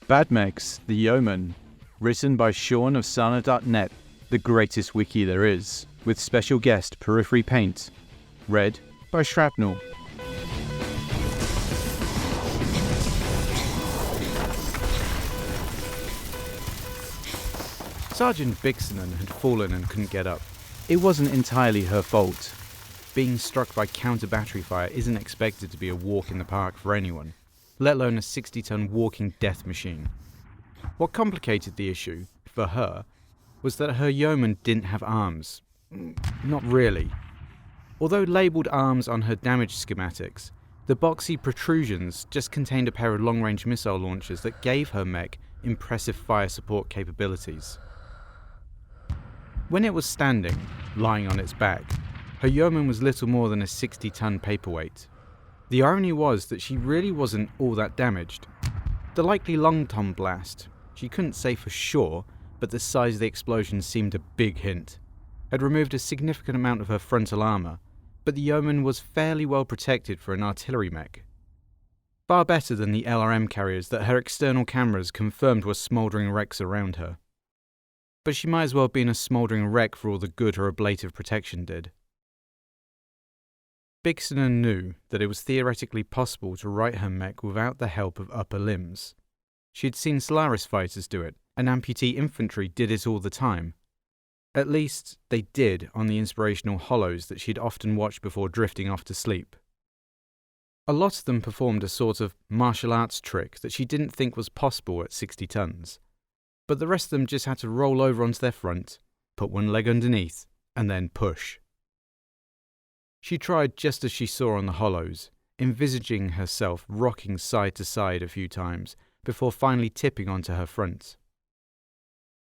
Bad Mechs, the Yeoman, written by Sean of Sarna.net, the greatest wiki there is, with special guest Periphery Paint, read by Shrapnel. Sergeant Bixenen had fallen and couldn't get up. It wasn't entirely her fault. Being struck by counter-battery fire isn't expected to be a walk in the park for anyone, let alone a 60-ton walking death machine. What complicated the issue, for her, was that her Yeoman didn't have arms. Not really. Although labelled arms on her damage schematics, the boxy protrusions just contained a pair of long-range missile launchers that gave her mech impressive fire support capabilities. When it was standing, lying on its back, her Yeoman was little more than a 60-ton paperweight. The irony was that she really wasn't all that damaged. The likely long-ton blast, she couldn't say for sure, but the size of the explosion seemed a big hint, had removed a significant amount of her frontal armour, but the Yeoman was fairly well protected for an artillery mech. Far better than the LRM carriers that her external cameras confirmed were smouldering wrecks around her. But she might as well have been a smouldering wreck for all the good her ablative protection did. Bixenen knew that it was theoretically possible to right her mech without the help of upper limbs. She had seen Solaris fighters do it, and amputee infantry did it all the time. At least, they did on the inspirational hollows that she'd often watched before drifting off to sleep. A lot of them performed a sort of martial arts trick that she didn't think was possible at 60 tons, but the rest of them just had to roll over onto their front, put one leg underneath, and then push. She tried just as she saw on the hollows, envisaging herself rocking side to side a few times before finally tipping onto her front.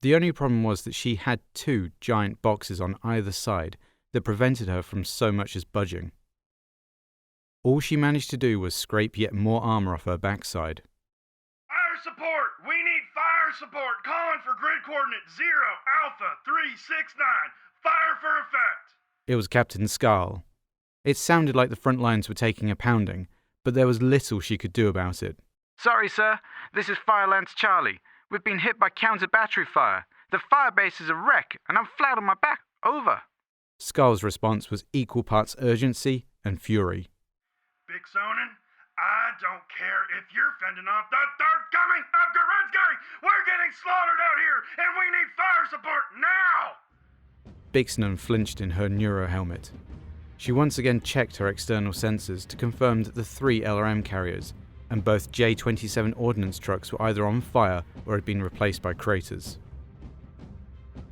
The only problem was that she had two giant boxes on either side that prevented her from so much as budging. All she managed to do was scrape yet more armour off her backside. Fire support! We need fire support! Calling for grid coordinate 0 Alpha 369. Fire for effect! It was Captain Scarl. It sounded like the front lines were taking a pounding, but there was little she could do about it. Sorry, sir. This is Fire Lance Charlie. We've been hit by counter-battery fire. The fire base is a wreck, and I'm flat on my back. Over. Scarl's response was equal parts urgency and fury. Bixenen, I don't care if you're fending off the third coming of Goretzky! We're getting slaughtered out here, and we need fire support now! Bixenen flinched in her neuro helmet. She once again checked her external sensors to confirm that the 3 LRM carriers and both J-27 ordnance trucks were either on fire or had been replaced by craters.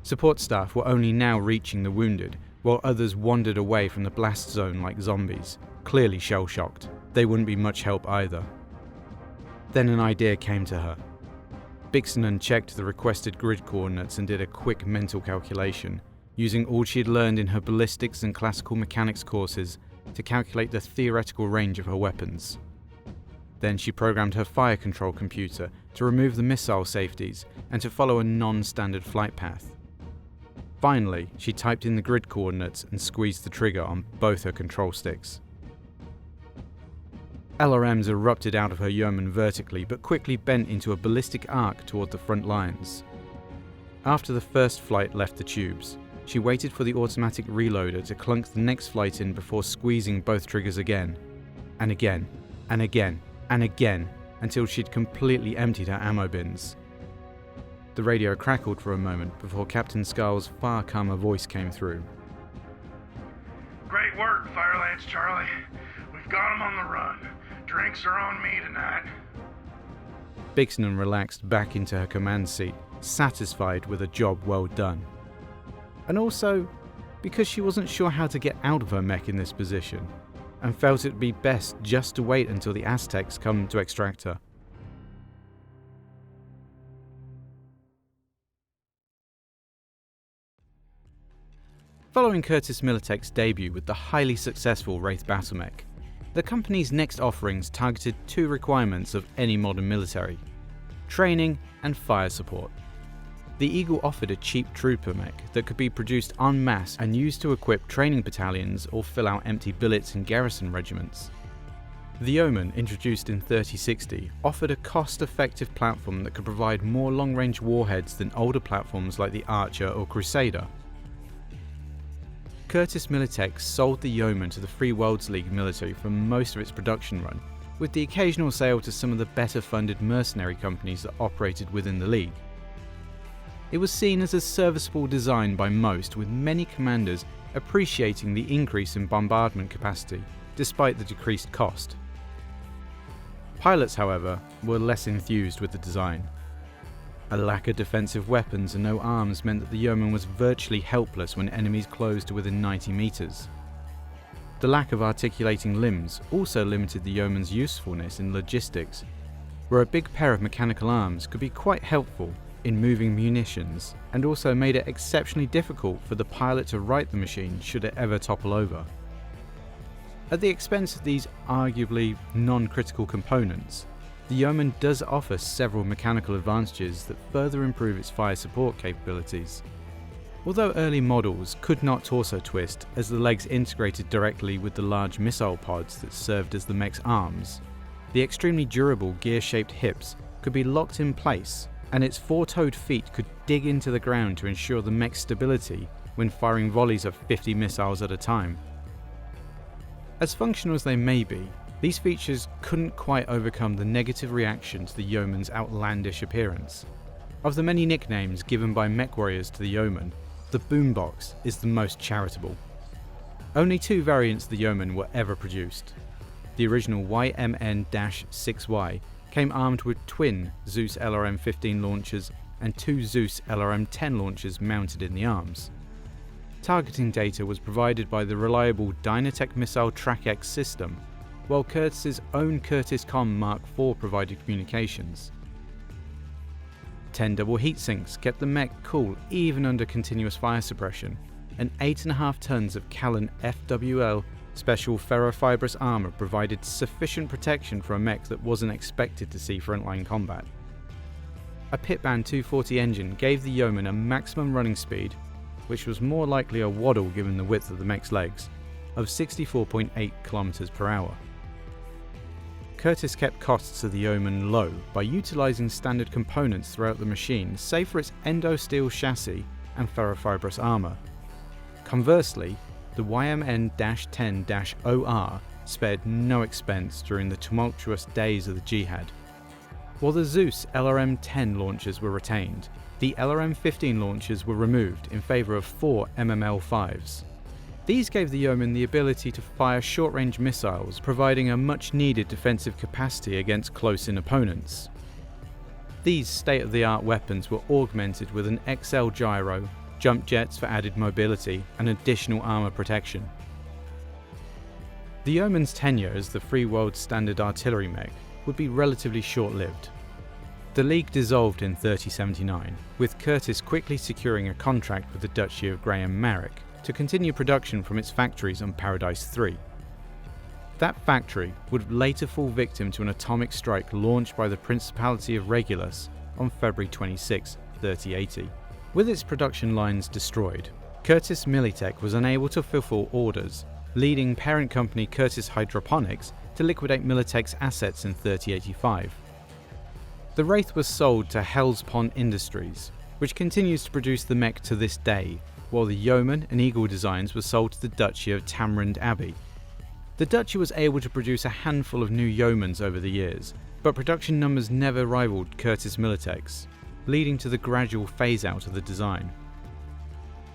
Support staff were only now reaching the wounded, while others wandered away from the blast zone like zombies, clearly shell-shocked. They wouldn't be much help either. Then an idea came to her. Bixenen checked the requested grid coordinates and did a quick mental calculation, using all she had learned in her ballistics and classical mechanics courses to calculate the theoretical range of her weapons. Then she programmed her fire control computer to remove the missile safeties and to follow a non-standard flight path. Finally, she typed in the grid coordinates and squeezed the trigger on both her control sticks. LRMs erupted out of her Yeoman vertically but quickly bent into a ballistic arc toward the front lines. After the first flight left the tubes, she waited for the automatic reloader to clunk the next flight in before squeezing both triggers again, and again, and again, and again, until she'd completely emptied her ammo bins. The radio crackled for a moment before Captain Scarl's far calmer voice came through. Great work, Fire Lance Charlie. We've got 'em on the run. Drinks are on me tonight. Bixenen relaxed back into her command seat, satisfied with a job well done. And also, because she wasn't sure how to get out of her mech in this position, and felt it would be best just to wait until the Aztecs come to extract her. Following Curtis Militech's debut with the highly successful Wraith Battlemech, the company's next offerings targeted 2 requirements of any modern military: training and fire support. The Eagle offered a cheap trooper mech that could be produced en masse and used to equip training battalions or fill out empty billets in garrison regiments. The Omen, introduced in 3060, offered a cost-effective platform that could provide more long-range warheads than older platforms like the Archer or Crusader. Curtis Militech sold the Yeoman to the Free Worlds League military for most of its production run, with the occasional sale to some of the better-funded mercenary companies that operated within the league. It was seen as a serviceable design by most, with many commanders appreciating the increase in bombardment capacity, despite the decreased cost. Pilots, however, were less enthused with the design. A lack of defensive weapons and no arms meant that the Yeoman was virtually helpless when enemies closed to within 90 meters. The lack of articulating limbs also limited the Yeoman's usefulness in logistics, where a big pair of mechanical arms could be quite helpful in moving munitions, and also made it exceptionally difficult for the pilot to right the machine should it ever topple over. At the expense of these arguably non-critical components, the Yeoman does offer several mechanical advantages that further improve its fire support capabilities. Although early models could not torso twist as the legs integrated directly with the large missile pods that served as the mech's arms, the extremely durable gear-shaped hips could be locked in place, and its four-toed feet could dig into the ground to ensure the mech's stability when firing volleys of 50 missiles at a time. As functional as they may be, these features couldn't quite overcome the negative reaction to the Yeoman's outlandish appearance. Of the many nicknames given by mech warriors to the Yeoman, the Boombox is the most charitable. Only two variants of the Yeoman were ever produced. The original YMN-6Y came armed with twin Zeus LRM-15 launchers and two Zeus LRM-10 launchers mounted in the arms. Targeting data was provided by the reliable Dynatech Missile Track-X system, while Curtis's own Curtis Com Mark IV provided communications. 10 double heatsinks kept the mech cool even under continuous fire suppression, and 8.5 tons of Callan FWL special ferrofibrous armour provided sufficient protection for a mech that wasn't expected to see frontline combat. A Pitman 240 engine gave the Yeoman a maximum running speed, which was more likely a waddle given the width of the mech's legs, of 64.8 km per hour. Curtis kept costs of the Omen low by utilising standard components throughout the machine, save for its endo-steel chassis and ferrofibrous armour. Conversely, the YMN-10-OR spared no expense during the tumultuous days of the Jihad. While the Zeus LRM-10 launchers were retained, the LRM-15 launchers were removed in favour of 4 MML-5s. These gave the Yeoman the ability to fire short-range missiles, providing a much-needed defensive capacity against close-in opponents. These state-of-the-art weapons were augmented with an XL gyro, jump jets for added mobility, and additional armour protection. The Yeoman's tenure as the Free World Standard Artillery mech would be relatively short-lived. The League dissolved in 3079, with Curtis quickly securing a contract with the Duchy of Graham Marek to continue production from its factories on Paradise 3. That factory would later fall victim to an atomic strike launched by the Principality of Regulus on February 26, 3080. With its production lines destroyed, Curtis Militech was unable to fulfill orders, leading parent company Curtis Hydroponics to liquidate Militech's assets in 3085. The Wraith was sold to Hell's Pond Industries, which continues to produce the mech to this day, while the Yeoman and Eagle designs were sold to the Duchy of Tamrind Abbey. The Duchy was able to produce a handful of new Yeomans over the years, but production numbers never rivaled Curtis Militech's, leading to the gradual phase-out of the design.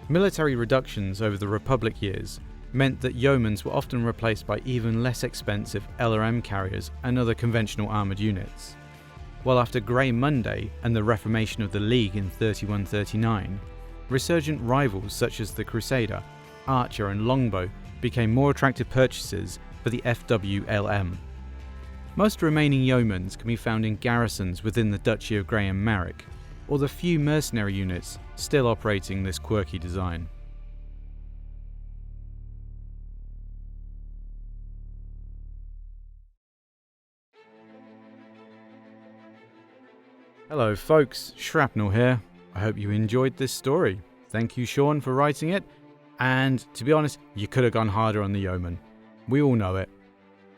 Military reductions over the Republic years meant that Yeomans were often replaced by even less expensive LRM carriers and other conventional armoured units. While after Grey Monday and the reformation of the League in 3139, resurgent rivals such as the Crusader, Archer and Longbow became more attractive purchases for the FWLM. Most remaining Yeomans can be found in garrisons within the Duchy of Graham Marek, or the few mercenary units still operating this quirky design. Hello folks, Shrapnel here. I hope you enjoyed this story. Thank you, Sean, for writing it. And to be honest, you could have gone harder on the Yeoman. We all know it.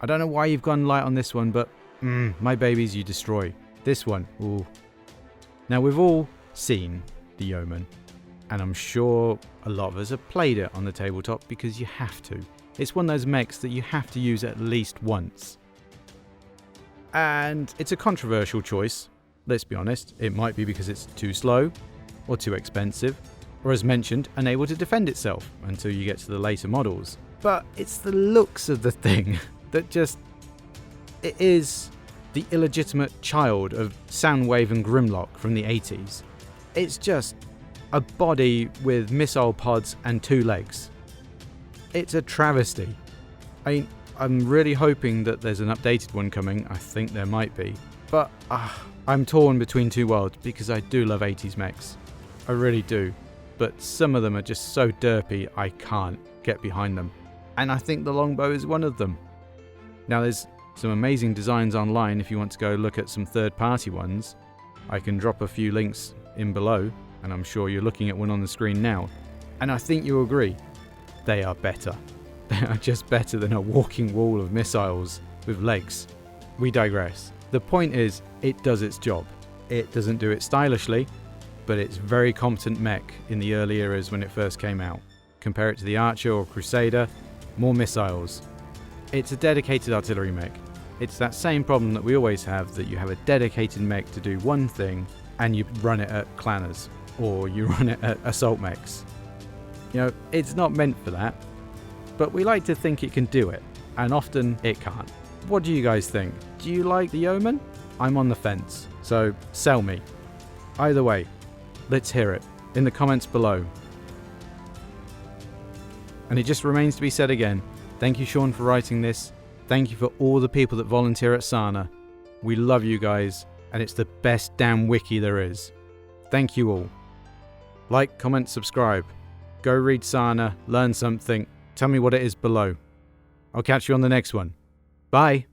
I don't know why you've gone light on this one, but my babies you destroy. This one, ooh. Now we've all seen the Yeoman, and I'm sure a lot of us have played it on the tabletop because you have to. It's one of those mechs that you have to use at least once. And it's a controversial choice, let's be honest. It might be because it's too slow, or too expensive, or as mentioned, unable to defend itself until you get to the later models. But it's the looks of the thing that just... It is the illegitimate child of Soundwave and Grimlock from the 80s. It's just a body with missile pods and 2 legs. It's a travesty. I'm really hoping that there's an updated one coming. I think there might be. But I'm torn between two worlds because I do love 80s mechs. I really do. But some of them are just so derpy I can't get behind them. And I think the longbow is one of them. Now there's some amazing designs online if you want to go look at some third-party ones. I can drop a few links in below, and I'm sure you're looking at one on the screen now. And I think you'll agree, they are better. They are just better than a walking wall of missiles with legs. We digress. The point is, it does its job. It doesn't do it stylishly, but it's very competent mech in the early eras when it first came out. Compare it to the Archer or Crusader, more missiles. It's a dedicated artillery mech. It's that same problem that we always have, that you have a dedicated mech to do one thing and you run it at clanners, or you run it at assault mechs. You know, it's not meant for that, but we like to think it can do it, and often it can't. What do you guys think? Do you like the Yeoman? I'm on the fence, so sell me. Either way, let's hear it in the comments below. And it just remains to be said again, thank you Sean for writing this. Thank you for all the people that volunteer at Sarna. We love you guys, and it's the best damn wiki there is. Thank you all. Like, comment, subscribe. Go read Sarna, learn something, tell me what it is below. I'll catch you on the next one. Bye!